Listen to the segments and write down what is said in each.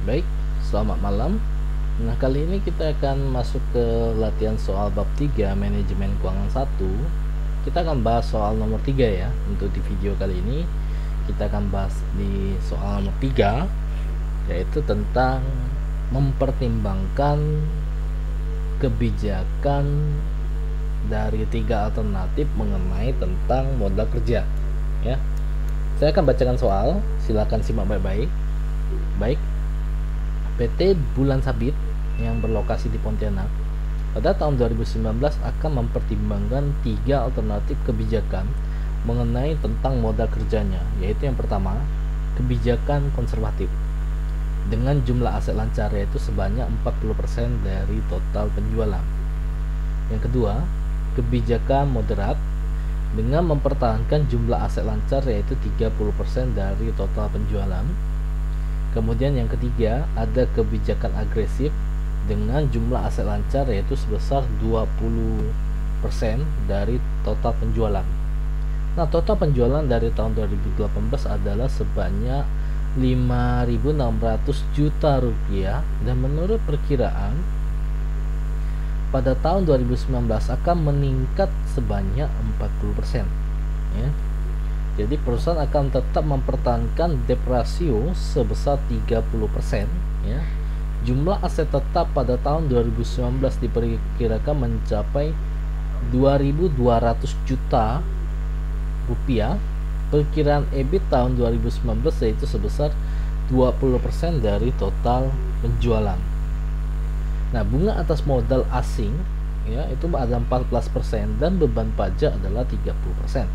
Baik, selamat malam. Nah, kali ini kita akan masuk ke latihan soal bab 3 manajemen keuangan 1. Kita akan bahas soal nomor 3 ya. Untuk di video kali ini kita akan bahas di soal nomor 3, yaitu tentang mempertimbangkan kebijakan dari 3 alternatif mengenai tentang modal kerja ya. Saya akan bacakan soal, silakan simak baik-baik. Baik. PT Bulan Sabit yang berlokasi di Pontianak pada tahun 2019 akan mempertimbangkan 3 alternatif kebijakan mengenai tentang modal kerjanya, yaitu yang pertama, kebijakan konservatif dengan jumlah aset lancar yaitu sebanyak 40% dari total penjualan. Yang kedua, kebijakan moderat dengan mempertahankan jumlah aset lancar yaitu 30% dari total penjualan. Kemudian yang ketiga, ada kebijakan agresif dengan jumlah aset lancar yaitu sebesar 20% dari total penjualan. Nah, total penjualan dari tahun 2018 adalah sebanyak 5.600 juta rupiah, dan menurut perkiraan pada tahun 2019 akan meningkat sebanyak 40% ya. Jadi perusahaan akan tetap mempertahankan debt ratio sebesar 30% ya. Jumlah aset tetap pada tahun 2019 diperkirakan mencapai 2.200 juta rupiah. Perkiraan EBIT tahun 2019 yaitu sebesar 20% dari total penjualan. Nah, bunga atas modal asing ya itu ada 14% dan beban pajak adalah 30%.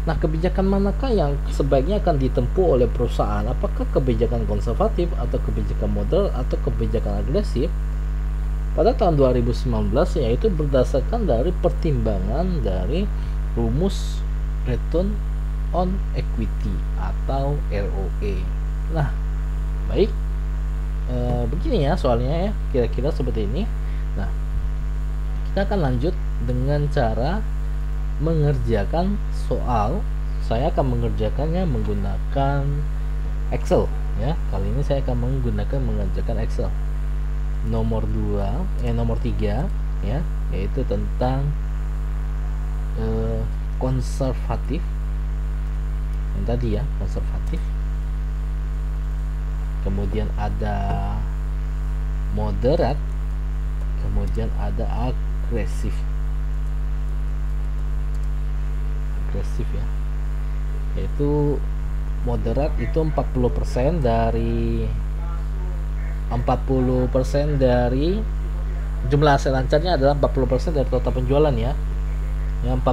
Nah, kebijakan manakah yang sebaiknya akan ditempuh oleh perusahaan? Apakah kebijakan konservatif atau kebijakan moderat atau kebijakan agresif? Pada tahun 2019 yaitu berdasarkan dari pertimbangan dari rumus return on equity atau ROE. Nah, baik, begini ya soalnya ya, kira-kira seperti ini. Nah, kita akan lanjut dengan cara mengerjakan soal. Saya akan mengerjakannya menggunakan Excel ya. Kali ini saya akan mengerjakan Excel. Nomor 3 ya, yaitu tentang konservatif. Yang tadi ya, konservatif. Kemudian ada moderat, kemudian ada agresif ya, yaitu moderat itu 40% dari jumlah aset lancarnya adalah 40% dari total penjualan ya. Yang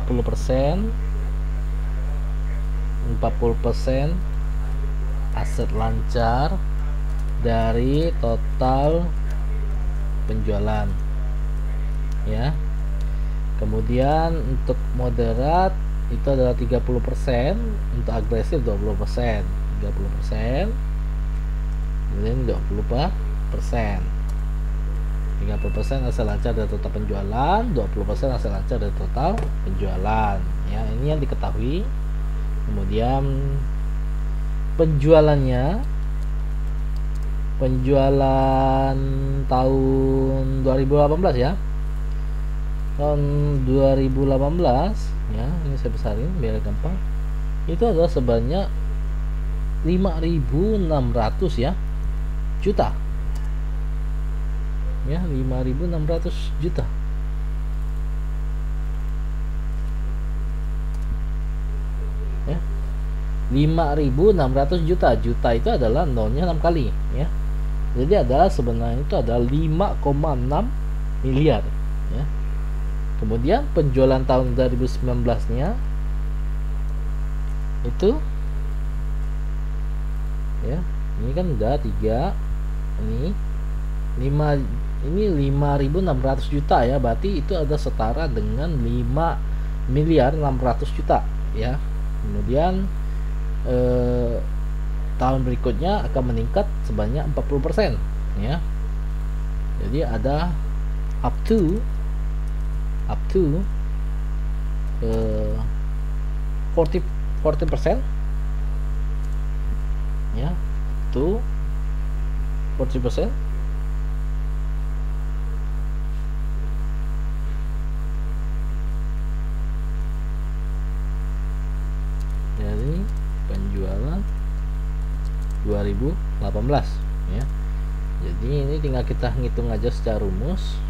40% aset lancar dari total penjualan ya. Kemudian untuk moderat itu adalah 30%, untuk agresif 20%, 30%, kemudian 20%. 30% aset lancar dari total penjualan, 20% aset lancar dari total penjualan ya. Ini yang diketahui. Kemudian penjualan tahun 2018 ya. Tahun 2018 ya, ini saya besarin biar gampang. Itu adalah sebanyak 5.600 ya juta. Ya, 5.600 juta. Ya. 5.600 juta. Juta itu adalah nolnya 6 kali ya. Jadi adalah sebenarnya itu adalah 5,6 miliar ya. Kemudian penjualan tahun 2019-nya itu ya, ini kan udah 3, ini 5.600 juta ya, berarti itu ada setara dengan 5.600 juta ya. Kemudian tahun berikutnya akan meningkat sebanyak 40% ya. Jadi ada up to 40% ya, to 40%. Dari penjualan 2018 ya. Jadi ini tinggal kita ngitung aja secara rumus.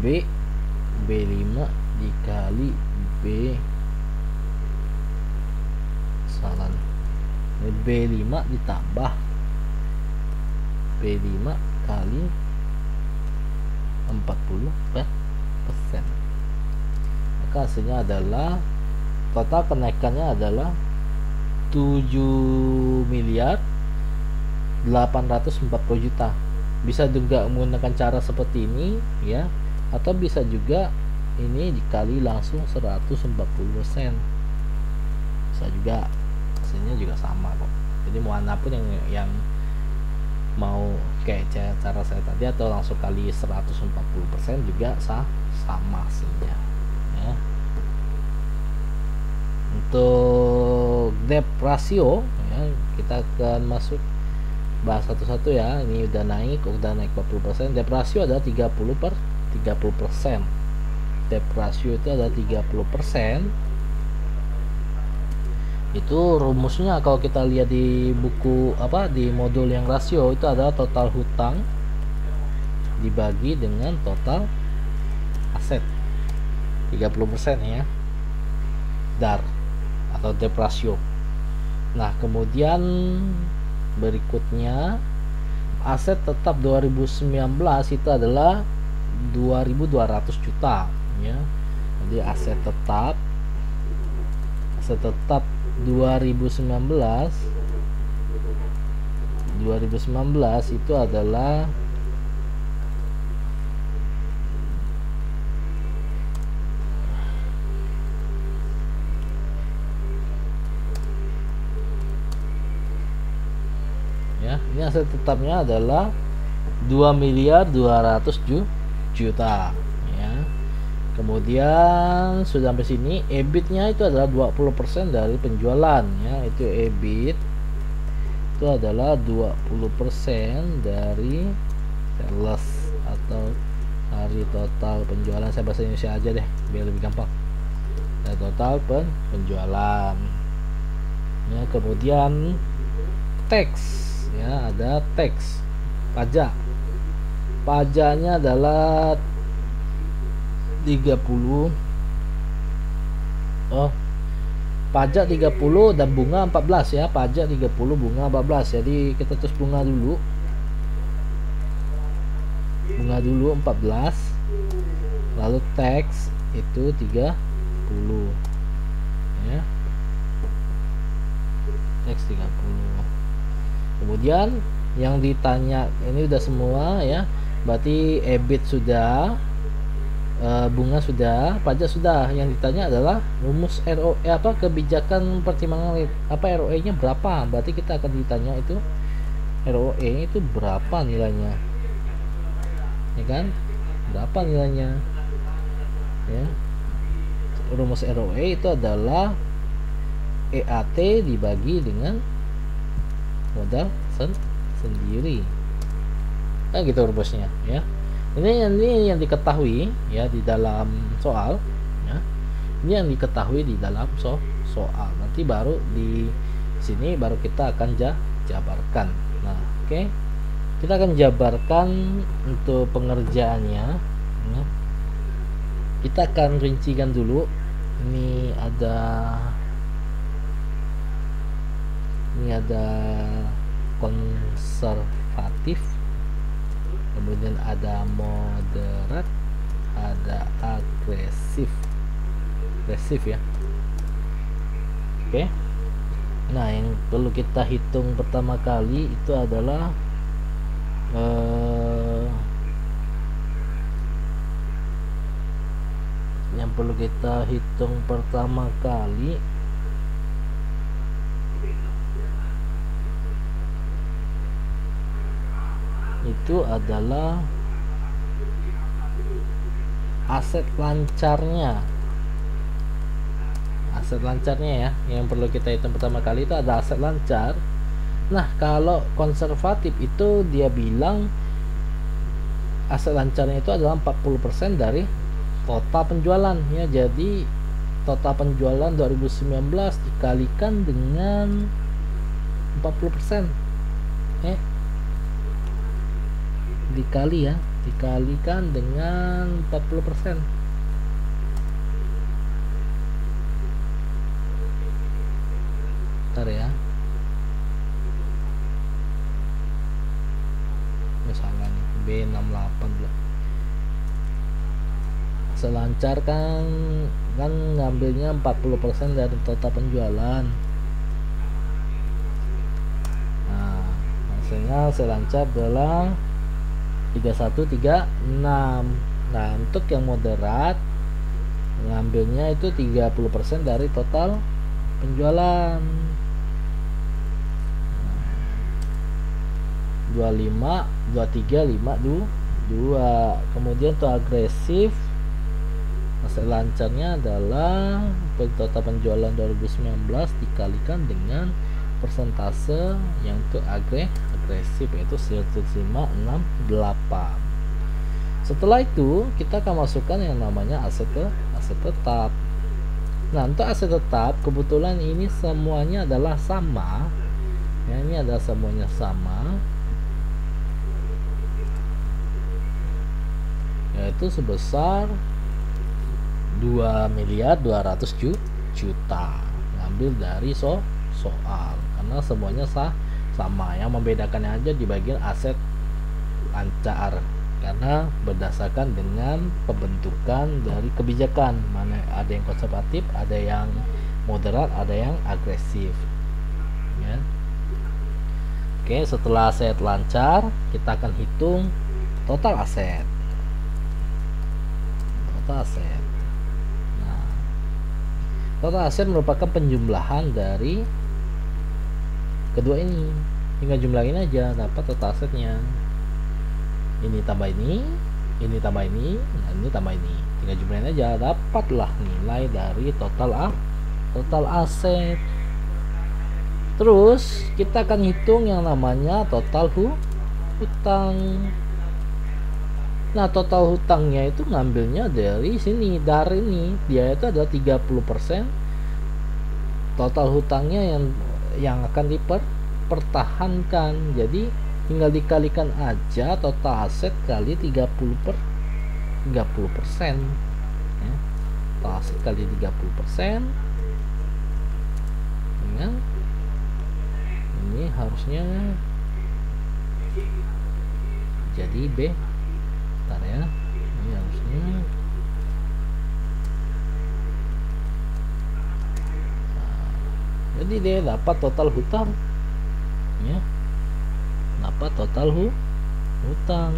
B5 dikali B B5 ditambah B5 kali 40%. Maka hasilnya adalah total kenaikannya adalah 7 miliar 840 juta. Bisa juga menggunakan cara seperti ini ya, atau bisa juga ini dikali langsung 140%. Bisa juga, hasilnya juga sama kok. Jadi mau manapun yang mau kayak cara saya tadi atau langsung kali 140% juga sama hasilnya ya. Untuk debt ratio ya, kita akan masuk bahas satu-satu ya. Ini udah naik 40%. Debt ratio adalah 30%. Debt ratio itu adalah 30%. Itu rumusnya kalau kita lihat di buku di modul yang rasio itu adalah total hutang dibagi dengan total aset 30% ya, DAR atau debt ratio. Nah kemudian berikutnya aset tetap 2019 itu adalah 2.200 juta ya. Jadi aset tetap 2019 itu adalah ya, ini aset tetapnya adalah 2.200 juta ya. Kemudian sudah sampai sini, EBIT-nya itu adalah 20% dari penjualan ya. Itu EBIT itu adalah 20% dari sales atau hari total penjualan. Saya bahasa Indonesia aja deh biar lebih gampang. Dari total penjualan ya. Kemudian tax ya, ada tax, pajaknya adalah 30 pajak 30 dan bunga 14 ya. Pajak 30, bunga 14. Jadi kita terus bunga dulu 14, lalu tax itu 30 ya, tax 30. Kemudian yang ditanya ini udah semua ya, berarti EBIT sudah, bunga sudah, pajak sudah. Yang ditanya adalah rumus ROE kebijakan pertimbangan ROE nya berapa. Berarti kita akan ditanya itu ROE itu berapa nilainya ya kan, berapa nilainya ya. Rumus ROE itu adalah EAT dibagi dengan modal sendiri gitu rumusnya ya. Ini yang diketahui ya di dalam soal ya. Ini yang diketahui di dalam soal. Nanti baru di sini baru kita akan jabarkan. Nah, oke. Kita akan jabarkan untuk pengerjaannya ya. Kita akan rincikan dulu. Ini ada konservatif, kemudian ada moderat, ada agresif ya. Oke. Nah, yang perlu kita hitung pertama kali itu adalah yang perlu kita hitung pertama kali itu adalah aset lancarnya ya. Yang perlu kita hitung pertama kali itu ada aset lancar Nah, kalau konservatif itu dia bilang aset lancarnya itu adalah 40% dari total penjualan ya. Jadi total penjualan 2019 dikalikan dengan 40%. Dikalikan dengan 40%. Bentar ya. Salah nih, B68 lah. Selancar kan ngambilnya 40% dari total penjualan. Nah, hasilnya selancar adalah 3136. Nah, untuk yang moderat ngambilnya itu 30% dari total penjualan. 25, 23, 5, 2. Kemudian untuk agresif, aset lancarnya adalah total penjualan 2019 dikalikan dengan persentase yang untuk agresif, yaitu 10568. Setelah itu kita akan masukkan yang namanya aset tetap. Nah, untuk aset tetap kebetulan ini semuanya adalah sama ya, ini adalah semuanya sama, yaitu sebesar 2.200.000.000 ngambil dari soal karena semuanya sama. Yang membedakannya aja di bagian aset lancar, karena berdasarkan dengan pembentukan dari kebijakan, mana ada yang konservatif, ada yang moderat, ada yang agresif ya. Oke, setelah aset lancar kita akan hitung total aset. Nah, total aset merupakan penjumlahan dari kedua ini. Tinggal jumlahin aja, dapat total asetnya. Ini tambah ini tambah ini, nah ini tambah ini. Tinggal jumlahin aja, dapatlah nilai dari total aset. Terus kita akan hitung yang namanya total hutang. Nah, total hutangnya itu ngambilnya dari sini, dari ini. Dia itu ada 30% total hutangnya yang akan dipertahankan. Jadi tinggal dikalikan aja total aset kali 30%. Ya. Total aset kali 30%. Ya. Ini harusnya jadi B. Bentar ya, ini harusnya jadi dia dapat total hutang ya, dapat total hutang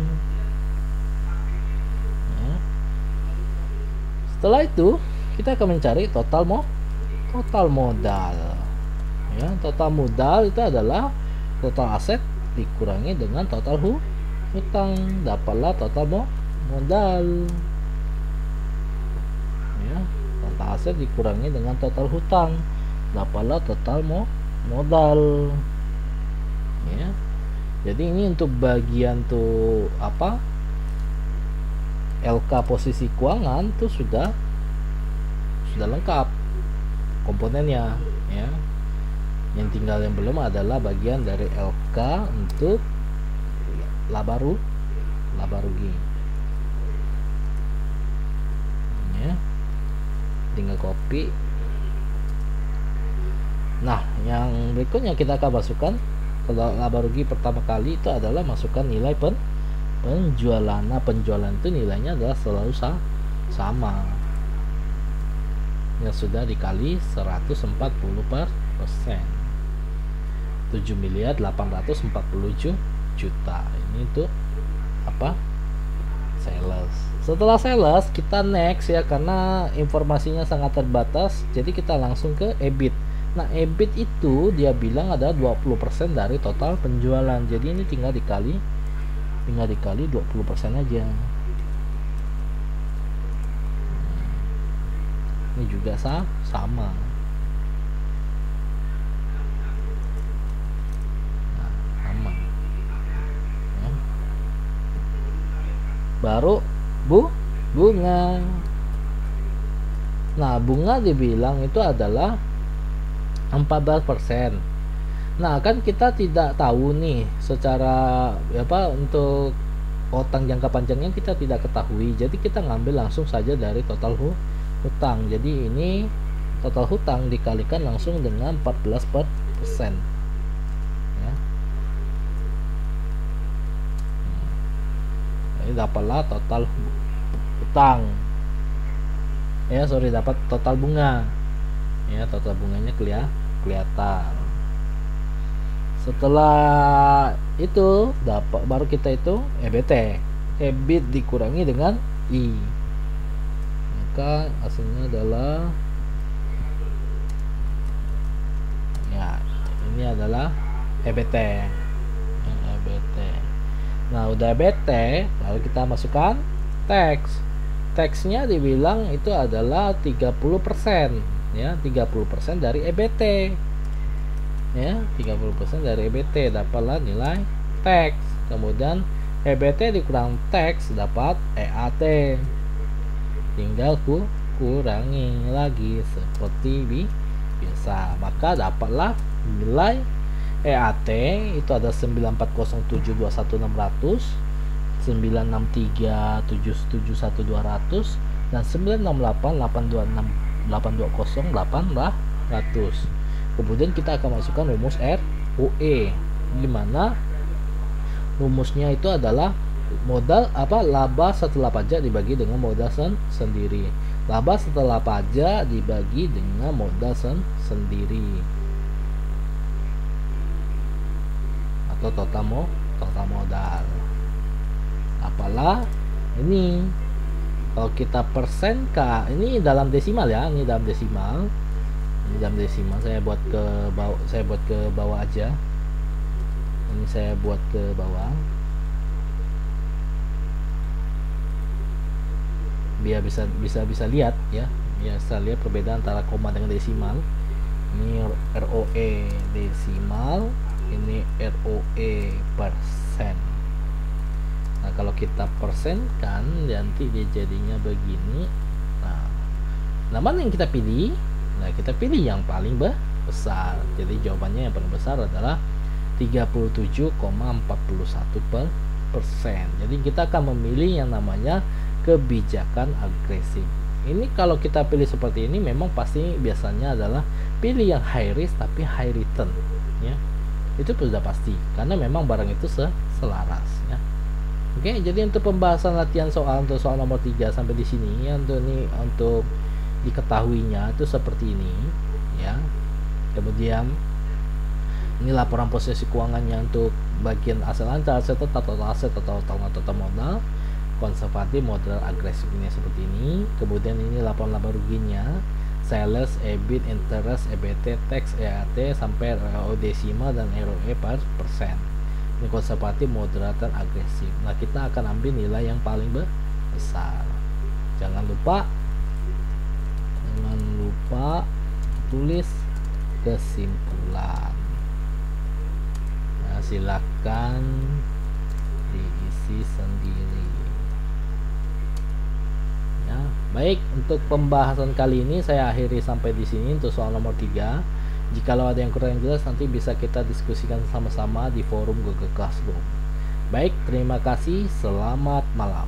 ya. Setelah itu kita akan mencari total modal ya. Total modal itu adalah total aset dikurangi dengan total hutang, dapatlah total modal ya. Total aset dikurangi dengan total hutang, dapatlah total modal ya. Jadi ini untuk bagian tuh apa, LK posisi keuangan tuh sudah lengkap komponennya ya. Yang tinggal yang belum adalah bagian dari LK untuk laba rugi ya, tinggal copy. Nah, yang berikutnya kita akan masukkan kalau laba rugi pertama kali itu adalah masukkan nilai penjualan. Nah, penjualan itu nilainya adalah selalu sama yang sudah dikali 140%, 7.840.000.000. Ini untuk apa, sales. Setelah sales kita next ya, karena informasinya sangat terbatas, jadi kita langsung ke EBIT. Nah, EBIT itu dia bilang ada 20% dari total penjualan, jadi ini tinggal dikali 20% aja. Ini juga sama. baru bunga. Nah, bunga dibilang itu adalah 14%. Nah, kan kita tidak tahu nih secara untuk utang jangka panjangnya kita tidak ketahui. Jadi kita ngambil langsung saja dari total hutang. Jadi ini total hutang dikalikan langsung dengan 14%. Ya. Ini dapatlah total hutang. Ya, dapat total bunga. Ya, total bunganya kelihatan. Setelah itu baru kita hitung EBT. EBIT dikurangi dengan I. Maka hasilnya adalah ini adalah EBT. EBT. Nah, udah EBT, lalu kita masukkan tax. Taxnya dibilang itu adalah 30%, ya, 30% dari EBT. Ya, 30% dari EBT dapatlah nilai tax. Kemudian EBT dikurang tax dapat EAT. Tinggal kurangi lagi seperti biasa. Maka dapatlah nilai EAT itu ada 940721600, 963771200 dan 968820800. Kemudian kita akan masukkan rumus ROE, di mana rumusnya itu adalah modal laba setelah pajak dibagi dengan modal sendiri. Laba setelah pajak dibagi dengan modal sendiri, atau total modal. Apalah ini, kalau kita persenkan, ini dalam desimal ya, ini dalam desimal. Saya buat ke bawah aja. Ini saya buat ke bawah biar bisa lihat ya, bisa lihat perbedaan antara koma dengan desimal. Ini ROE desimal, ini ROE persen. Nah, kalau kita persenkan nanti dia jadinya begini. Nah, mana yang kita pilih? Nah, kita pilih yang paling besar. Jadi jawabannya yang paling besar adalah 37,41%. Jadi kita akan memilih yang namanya kebijakan agresif. Ini kalau kita pilih seperti ini memang pasti biasanya adalah pilih yang high risk tapi high return, ya. Itu sudah pasti karena memang barang itu selaras, ya. Oke, jadi untuk pembahasan latihan untuk soal nomor 3 sampai di sini ya, untuk diketahuinya itu seperti ini, ya. Kemudian ini laporan posisi keuangannya untuk bagian aset lancar, aset tetap, total aset, total modal, konservatif, modal agresif ini seperti ini. Kemudian ini laporan laba ruginya, sales, EBIT, interest, EBT, tax, EAT sampai ROE desimal dan ROE per persen. Ini konservatif, moderat, dan agresif. Nah, kita akan ambil nilai yang paling besar. Jangan lupa tulis kesimpulan. Nah, silakan diisi sendiri. Ya, baik, untuk pembahasan kali ini saya akhiri sampai di sini untuk soal nomor 3. Jikalau ada yang kurang jelas nanti bisa kita diskusikan sama-sama di forum Google Classroom. Baik, terima kasih. Selamat malam.